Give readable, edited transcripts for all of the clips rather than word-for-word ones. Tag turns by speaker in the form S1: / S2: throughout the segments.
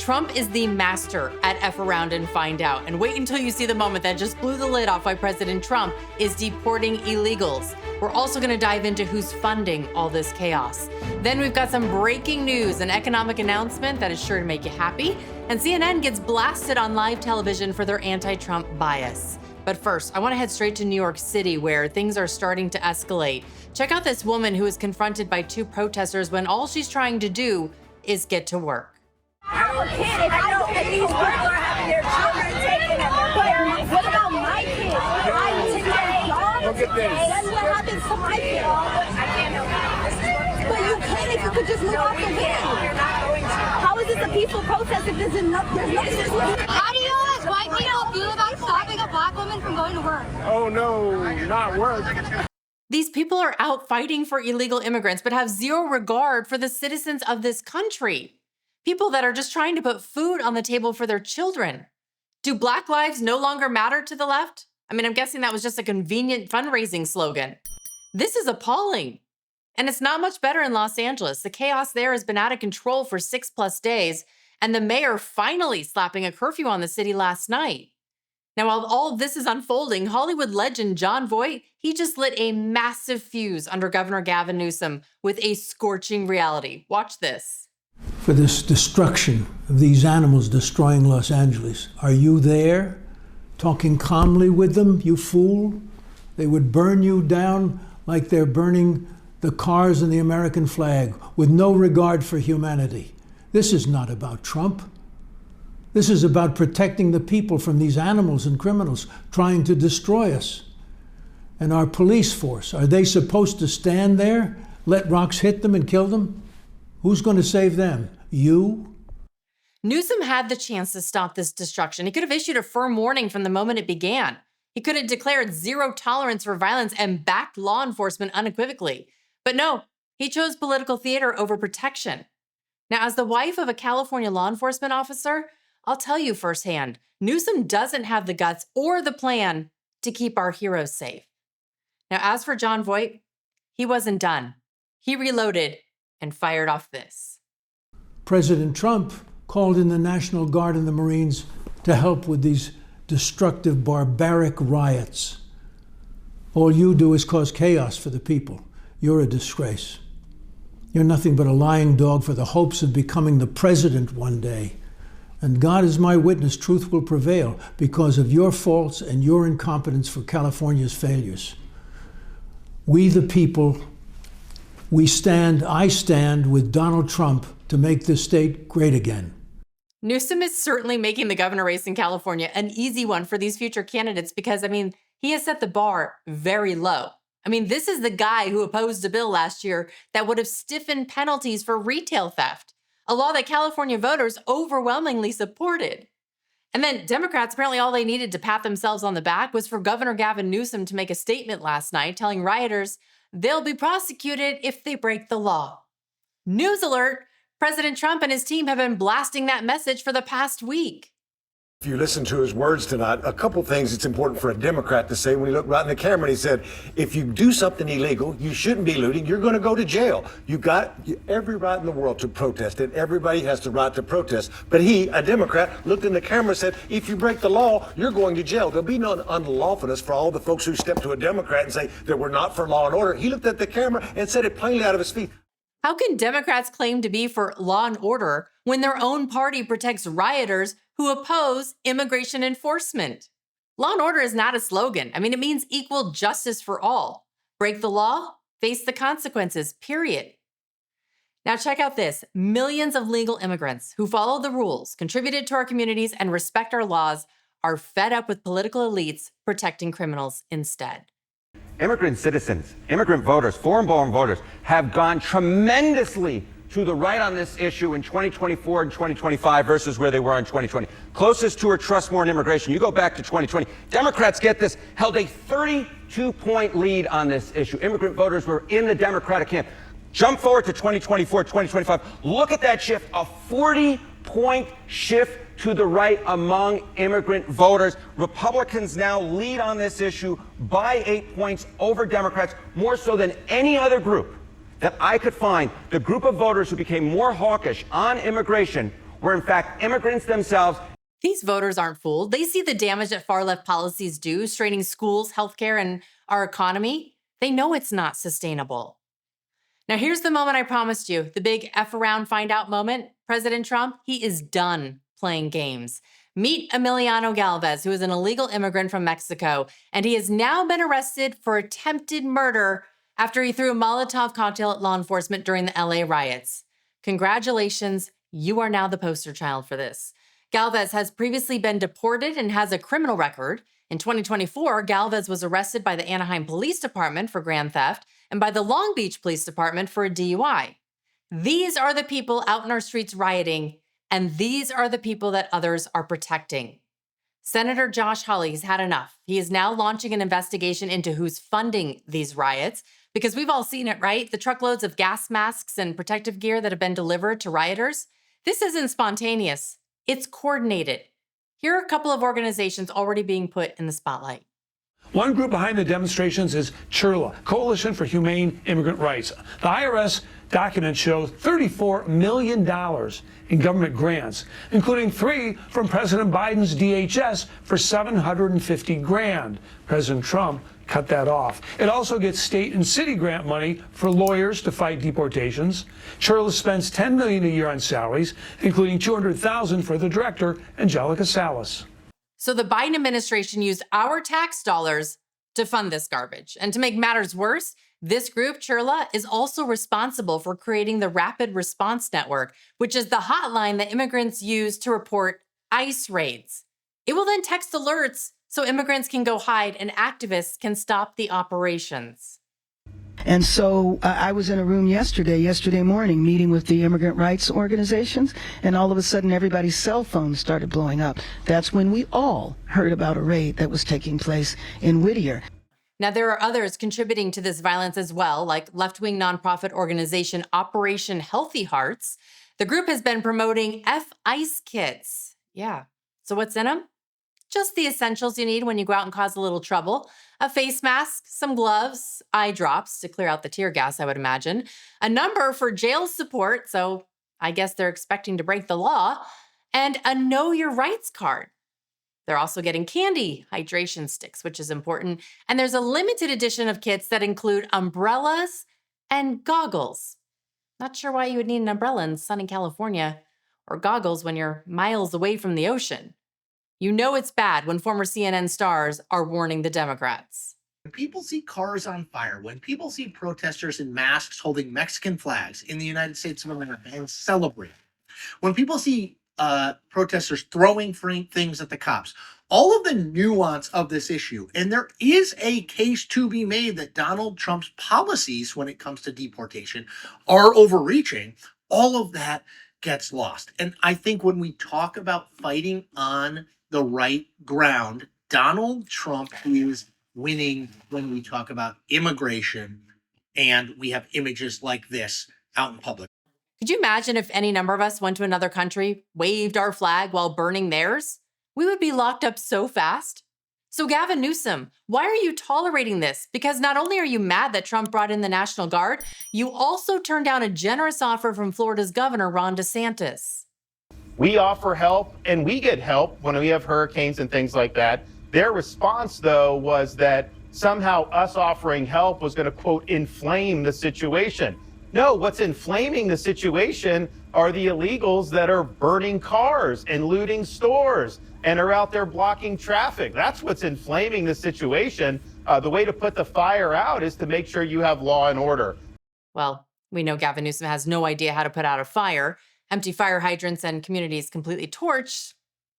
S1: Trump is the master at F around and find out. And wait until you see the moment that just blew the lid off why President Trump is deporting illegals. We're also going to dive into who's funding all this chaos. Then we've got some breaking news, an economic announcement that is sure to make you happy. And CNN gets blasted on live television for their anti-Trump bias. But first, I want to head straight to New York City, where things are starting to escalate. Check out this woman who is confronted by two protesters when all she's trying to do is get to work.
S2: I'm a kid, and I know that these people are having their children taken and their parents. What about my kids? Look at this. That's what happens to my kids. I can't help it. But you can if you could just move out the way. You're not going to. How is this a peaceful protest if there's nothing to do?
S3: How do you as white people feel about stopping a black woman from going to work?
S4: Oh no, not work.
S1: These people are out fighting for illegal immigrants, but have zero regard for the citizens of this country. People that are just trying to put food on the table for their children. Do Black lives no longer matter to the left? I mean, I'm guessing that was just a convenient fundraising slogan. This is appalling. And it's not much better in Los Angeles. The chaos there has been out of control for 6+ days, and the mayor finally slapping a curfew on the city last night. Now, while all of this is unfolding, Hollywood legend Jon Voight, he just lit a massive fuse under Governor Gavin Newsom with a scorching reality. Watch this.
S5: For this destruction of these animals destroying Los Angeles. Are you there, talking calmly with them, you fool? They would burn you down like they're burning the cars and the American flag with no regard for humanity. This is not about Trump. This is about protecting the people from these animals and criminals trying to destroy us. And our police force, are they supposed to stand there, let rocks hit them and kill them? Who's going to save them? You?
S1: Newsom had the chance to stop this destruction. He could have issued a firm warning from the moment it began. He could have declared zero tolerance for violence and backed law enforcement unequivocally. But no, he chose political theater over protection. Now, as the wife of a California law enforcement officer, I'll tell you firsthand, Newsom doesn't have the guts or the plan to keep our heroes safe. Now, as for Jon Voight, he wasn't done. He reloaded and fired off this.
S5: President Trump called in the National Guard and the Marines to help with these destructive, barbaric riots. All you do is cause chaos for the people. You're a disgrace. You're nothing but a lying dog for the hopes of becoming the president one day. And God is my witness, truth will prevail because of your faults and your incompetence for California's failures. We the people, I stand with Donald Trump to make this state great again.
S1: Newsom is certainly making the governor race in California an easy one for these future candidates because, he has set the bar very low. This is the guy who opposed a bill last year that would have stiffened penalties for retail theft, a law that California voters overwhelmingly supported. And then Democrats, apparently all they needed to pat themselves on the back was for Governor Gavin Newsom to make a statement last night telling rioters they'll be prosecuted if they break the law. News alert, President Trump and his team have been blasting that message for the past week.
S6: If you listen to his words tonight, a couple things it's important for a Democrat to say when he looked right in the camera and he said, if you do something illegal, you shouldn't be looting, you're going to go to jail. You got every right in the world to protest, and everybody has the right to protest. But he, a Democrat, looked in the camera and said, if you break the law, you're going to jail. There'll be no unlawfulness for all the folks who step to a Democrat and say that we're not for law and order. He looked at the camera and said it plainly out of his feet.
S1: How can Democrats claim to be for law and order when their own party protects rioters who oppose immigration enforcement? Law and order is not a slogan. It means equal justice for all. Break the law, face the consequences, period. Now check out this. Millions of legal immigrants who follow the rules, contributed to our communities, and respect our laws are fed up with political elites protecting criminals instead.
S7: Immigrant citizens, immigrant voters, foreign-born voters have gone tremendously to the right on this issue in 2024 and 2025 versus where they were in 2020. Closest to or trust more in immigration. You go back to 2020. Democrats, get this, held a 32-point lead on this issue. Immigrant voters were in the Democratic camp. Jump forward to 2024, 2025. Look at that shift, a 40-point shift to the right among immigrant voters. Republicans now lead on this issue by 8 points over Democrats, more so than any other group that I could find. The group of voters who became more hawkish on immigration were in fact immigrants themselves.
S1: These voters aren't fooled. They see the damage that far-left policies do, straining schools, healthcare, and our economy. They know it's not sustainable. Now, here's the moment I promised you, the big F around find out moment. President Trump, he is done playing games. Meet Emiliano Galvez, who is an illegal immigrant from Mexico, and he has now been arrested for attempted murder after he threw a Molotov cocktail at law enforcement during the LA riots. Congratulations, you are now the poster child for this. Galvez has previously been deported and has a criminal record. In 2024, Galvez was arrested by the Anaheim Police Department for grand theft and by the Long Beach Police Department for a DUI. These are the people out in our streets rioting, and these are the people that others are protecting. Senator Josh Hawley has had enough. He is now launching an investigation into who's funding these riots, because we've all seen it, right? The truckloads of gas masks and protective gear that have been delivered to rioters. This isn't spontaneous. It's coordinated. Here are a couple of organizations already being put in the spotlight.
S8: One group behind the demonstrations is Chir Coalition for Humane Immigrant Rights. The IRS documents show $34 million in government grants, including 3 from President Biden's DHS for $750 grand. President Trump cut that off. It also gets state and city grant money for lawyers to fight deportations. Chir spends $10 million a year on salaries, including $200,000 for the director, Angelica Salas.
S1: So the Biden administration used our tax dollars to fund this garbage. And to make matters worse, this group, Chirla, is also responsible for creating the Rapid Response Network, which is the hotline that immigrants use to report ICE raids. It will then text alerts so immigrants can go hide and activists can stop the operations.
S9: And so I was in a room yesterday morning, meeting with the immigrant rights organizations, and all of a sudden everybody's cell phones started blowing up. That's when we all heard about a raid that was taking place in Whittier.
S1: Now, there are others contributing to this violence as well, like left-wing nonprofit organization Operation Healthy Hearts. The group has been promoting F-ICE kits. Yeah. So what's in them? Just the essentials you need when you go out and cause a little trouble. A face mask, some gloves, eye drops to clear out the tear gas, I would imagine. A number for jail support, so I guess they're expecting to break the law. And a Know Your Rights card. They're also getting candy, hydration sticks, which is important. And there's a limited edition of kits that include umbrellas and goggles. Not sure why you would need an umbrella in sunny California or goggles when you're miles away from the ocean. You know it's bad when former CNN stars are warning the Democrats.
S10: When people see cars on fire, when people see protesters in masks holding Mexican flags in the United States of America and celebrate, when people see protesters throwing things at the cops, all of the nuance of this issue, and there is a case to be made that Donald Trump's policies when it comes to deportation are overreaching, all of that gets lost. And I think when we talk about fighting on the right ground, Donald Trump is winning when we talk about immigration and we have images like this out in public.
S1: Could you imagine if any number of us went to another country, waved our flag while burning theirs? We would be locked up so fast. So Gavin Newsom, why are you tolerating this? Because not only are you mad that Trump brought in the National Guard, you also turned down a generous offer from Florida's governor, Ron DeSantis.
S11: We offer help and we get help when we have hurricanes and things like that. Their response, though, was that somehow us offering help was going to, quote, inflame the situation. No, what's inflaming the situation are the illegals that are burning cars and looting stores and are out there blocking traffic. That's what's inflaming the situation. The way to put the fire out is to make sure you have law and order.
S1: Well, we know Gavin Newsom has no idea how to put out a fire. Empty fire hydrants and communities completely torched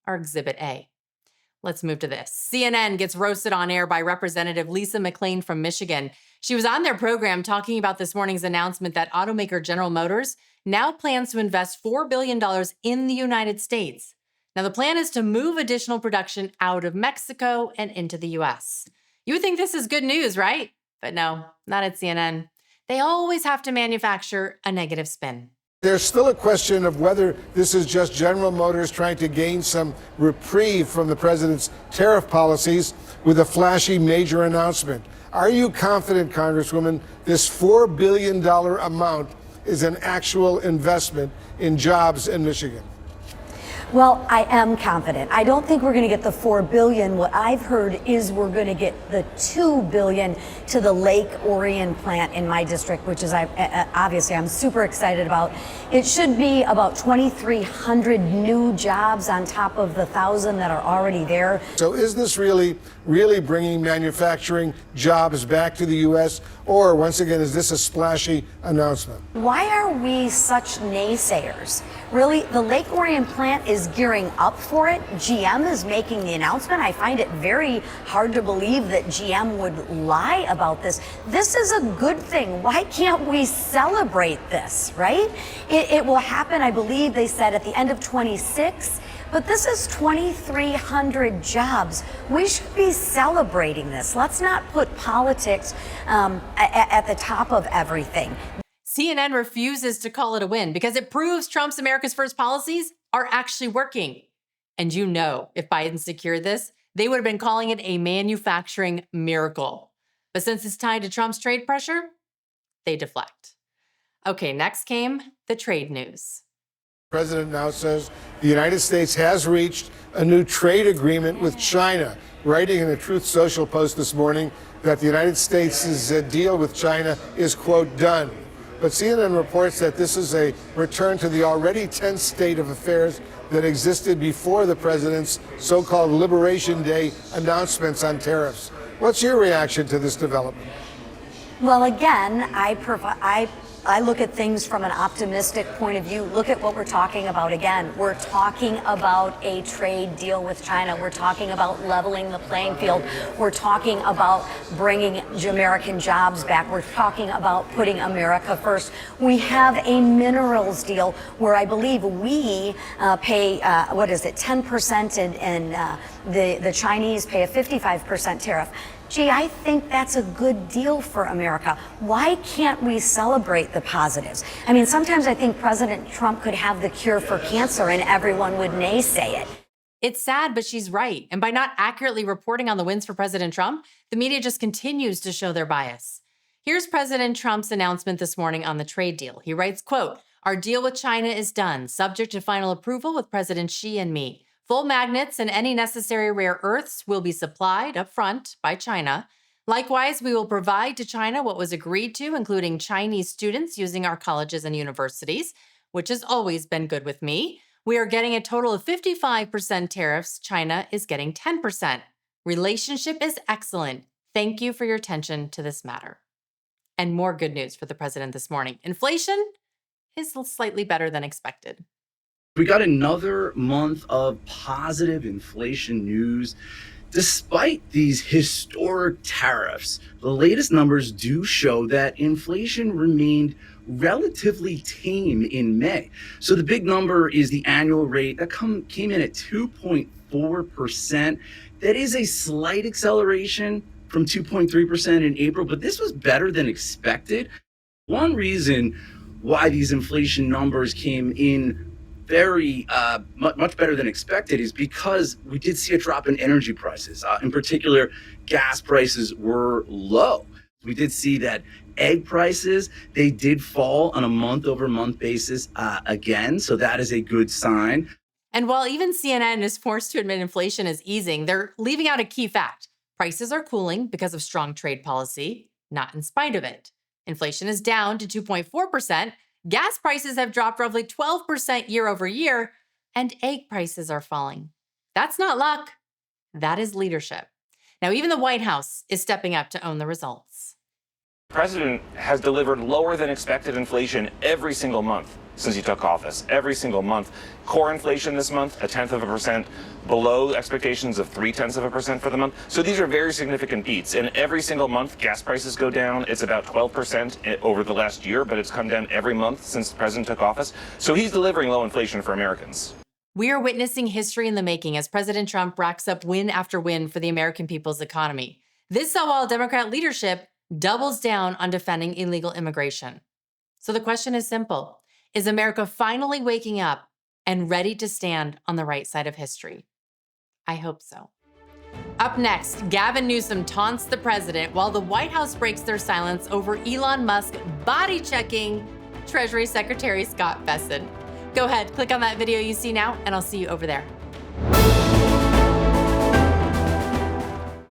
S1: are Exhibit A. Let's move to this. CNN gets roasted on air by Representative Lisa McClain from Michigan. She was on their program talking about this morning's announcement that automaker General Motors now plans to invest $4 billion in the United States. Now, the plan is to move additional production out of Mexico and into the U.S. You would think this is good news, right? But no, not at CNN. They always have to manufacture a negative spin.
S4: There's still a question of whether this is just General Motors trying to gain some reprieve from the president's tariff policies with a flashy major announcement. Are you confident, Congresswoman, this $4 billion amount is an actual investment in jobs in Michigan?
S12: Well, I am confident. I don't think we're going to get the $4 billion. What I've heard is we're going to get the $2 billion to the Lake Orion plant in my district, which is obviously I'm super excited about. It should be about 2,300 new jobs on top of the 1,000 that are already there.
S4: So is this really bringing manufacturing jobs back to the U.S., or once again, is this a splashy announcement?
S12: Why are we such naysayers? Really, the Lake Orion plant is gearing up for it. GM is making the announcement. I find it very hard to believe that GM would lie about this. This is a good thing. Why can't we celebrate this, right? It will happen, I believe they said, at the end of 26. But this is 2,300 jobs. We should be celebrating this. Let's not put politics at the top of everything.
S1: CNN refuses to call it a win because it proves Trump's America's First policies are actually working. And you know, if Biden secured this, they would have been calling it a manufacturing miracle. But since it's tied to Trump's trade pressure, they deflect. Okay, next came the trade news.
S4: The president now says the United States has reached a new trade agreement with China, writing in a Truth Social post this morning that the United States' deal with China is, quote, done. But CNN reports that this is a return to the already tense state of affairs that existed before the president's so-called Liberation Day announcements on tariffs. What's your reaction to this development?
S12: Well, again, I look at things from an optimistic point of view. Look at what we're talking about again. We're talking about a trade deal with China. We're talking about leveling the playing field. We're talking about bringing American jobs back. We're talking about putting America first. We have a minerals deal where I believe we pay, 10% and the Chinese pay a 55% tariff. Gee, I think that's a good deal for America. Why can't we celebrate the positives? I mean, sometimes I think President Trump could have the cure for cancer and everyone would naysay it.
S1: It's sad, but she's right. And by not accurately reporting on the wins for President Trump, the media just continues to show their bias. Here's President Trump's announcement this morning on the trade deal. He writes, quote, "Our deal with China is done, subject to final approval with President Xi and me. Full magnets and any necessary rare earths will be supplied up front by China. Likewise, we will provide to China what was agreed to, including Chinese students using our colleges and universities, which has always been good with me. We are getting a total of 55% tariffs. China is getting 10%. Relationship is excellent. Thank you for your attention to this matter." And more good news for the president this morning. Inflation is slightly better than expected.
S13: We got another month of positive inflation news. Despite these historic tariffs, the latest numbers do show that inflation remained relatively tame in May. So the big number is the annual rate that came in at 2.4%. That is a slight acceleration from 2.3% in April, but this was better than expected. One reason why these inflation numbers came in very much better than expected is because we did see a drop in energy prices. In particular, gas prices were low. We did see that egg prices, they did fall on a month-over-month basis again, so that is a good sign.
S1: And while even CNN is forced to admit inflation is easing, they're leaving out a key fact. Prices are cooling because of strong trade policy, not in spite of it. Inflation is down to 2.4%. Gas prices have dropped roughly 12% year over year, and egg prices are falling. That's not luck. That is leadership. Now, even the White House is stepping up to own the results.
S14: The president has delivered lower than expected inflation every single month since he took office. Every single month. Core inflation this month, 0.1%, below expectations of 0.3% for the month. So these are very significant beats. And every single month, gas prices go down. It's about 12% over the last year, but it's come down every month since the president took office. So he's delivering low inflation for Americans.
S1: We are witnessing history in the making as President Trump racks up win after win for the American people's economy. This while Democrat leadership doubles down on defending illegal immigration. So the question is simple. Is America finally waking up and ready to stand on the right side of history? I hope so. Up next, Gavin Newsom taunts the president while the White House breaks their silence over Elon Musk body checking Treasury Secretary Scott Bessent. Go ahead, click on that video you see now, and I'll see you over there.